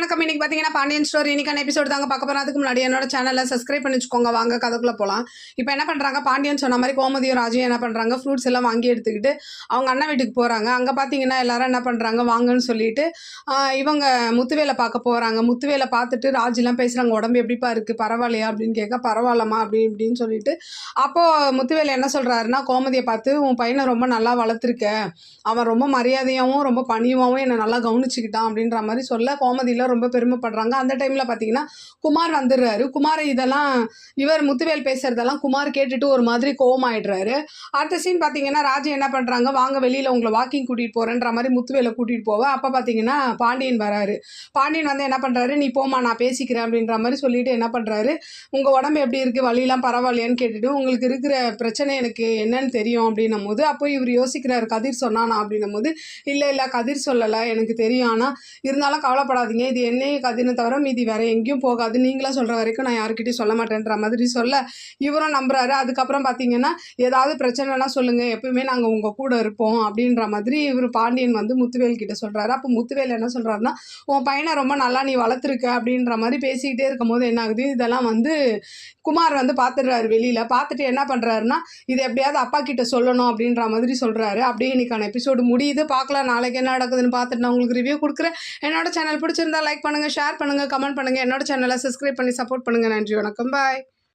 வணக்கம். இன்னைக்கு பார்த்தீங்கன்னா பாண்டியன் ஸ்டோரி இன்னைக்கான எபிசோடு தாங்க பார்க்க போகிறோம். அதுக்கு முன்னாடி என்னோட சேனலை சப்ஸ்கிரைப் பண்ணி வச்சுக்கோங்க. வாங்க கதைக்குள்ளே போகலாம். இப்போ என்ன பண்ணுறாங்க, பாண்டியன் சொன்ன மாதிரி கோமதியும் ராஜும் என்ன பண்ணுறாங்க, ஃப்ரூட்ஸ் எல்லாம் வாங்கி எடுத்துக்கிட்டு அவங்க அண்ணன் வீட்டுக்கு போகிறாங்க. அங்கே பார்த்தீங்கன்னா எல்லாரும் என்ன பண்ணுறாங்க, வாங்கன்னு சொல்லிட்டு இவங்க முத்துவேலை பார்க்க போகிறாங்க. முத்துவேலை பார்த்துட்டு ராஜுலாம் பேசுகிறாங்க, உடம்பு எப்படிப்பா இருக்குது, பரவாயில்லையா அப்படின்னு கேட்க, பரவாயில்லம்மா அப்படின்னு சொல்லிட்டு அப்போது முத்துவேலை என்ன சொல்கிறாருன்னா, கோமதியை பார்த்து உன் பையனை ரொம்ப நல்லா வளர்த்துருக்க, அவன் ரொம்ப மரியாதையாகவும் ரொம்ப பணிவாகவும் என்னை நல்லா கவனிச்சுக்கிட்டான் அப்படின்ற மாதிரி சொல்ல கோமதியில் ரொம்ப பெருமைப்படுறாங்க. அந்த டைமில் பார்த்தீங்கன்னா குமார் வந்துடுறாரு. குமார் இதெல்லாம் இவர் முத்துவேல் பேசுகிறதெல்லாம் குமார் கேட்டுட்டு ஒரு மாதிரி கோவமாயிடுறாரு. அடுத்த சீன் பார்த்தீங்கன்னா ராஜு என்ன பண்ணுறாங்க, வாங்க வெளியில் உங்களை வாக்கிங் கூட்டிகிட்டு போகிறேன்ற மாதிரி முத்துவேலை கூட்டிகிட்டு போவேன். அப்போ பார்த்தீங்கன்னா பாண்டியன் வராரு. பாண்டியன் வந்து என்ன பண்ணுறாரு, நீ போமா நான் பேசிக்கிறேன் அப்படின்ற மாதிரி சொல்லிட்டு என்ன பண்ணுறாரு, உங்கள் உடம்பு எப்படி இருக்குது, வலியெல்லாம் பரவாயில்லையான்னு கேட்டுட்டு உங்களுக்கு இருக்கிற பிரச்சனை எனக்கு என்னன்னு தெரியும் அப்படின்னும் போது அப்போ இவர் யோசிக்கிறாரு, கதிர் சொன்னானா அப்படின்னும் போது இல்லை கதிர் சொல்லலை எனக்கு தெரியும், ஆனால் இருந்தாலும் கவலைப்படாதீங்க, இது என்னையும் கதிர்னு தவிர மீதி வேற எங்கேயும் போகாது, நீங்களாம் சொல்கிற வரைக்கும் நான் யாருக்கிட்டையும் சொல்ல மாட்டேன்ற மாதிரி சொல்ல இவரும் நம்புறாரு. அதுக்கப்புறம் பார்த்தீங்கன்னா ஏதாவது பிரச்சனைனா சொல்லுங்கள், எப்பவுமே நாங்கள் உங்கள் கூட இருப்போம் அப்படின்ற மாதிரி இவர் பாண்டியன் வந்து முத்துவேல் கிட்ட சொல்கிறாரு. அப்போ முத்துவேல் என்ன சொல்கிறாருன்னா, உன் பையனை ரொம்ப நல்லா நீ வளர்த்துருக்க அப்படின்ற மாதிரி பேசிக்கிட்டே இருக்கும் போது என்ன ஆகுது, இதெல்லாம் வந்து குமார் வந்து பார்த்துடுறாரு. வெளியில் பார்த்துட்டு என்ன பண்ணுறாருன்னா, இது எப்படியாவது அப்பா கிட்ட சொல்லணும் அப்படின்ற மாதிரி சொல்கிறாரு. அப்படியே இன்னைக்கான எபிசோடு முடியுது. பார்க்கலாம் நாளைக்கு என்ன நடக்குதுன்னு பார்த்துட்டு நான் உங்களுக்கு ரிவ்யூ கொடுக்குறேன். என்னோட சேனல் பிடிச்சிருந்தா லைக் பண்ணுங்கள், ஷேர் பண்ணுங்கள், கமெண்ட் பண்ணுங்கள். என்னோட சேனலை சப்ஸ்கிரைப் பண்ணி சப்போர்ட் பண்ணுங்கள். நன்றி, வணக்கம், பாய்.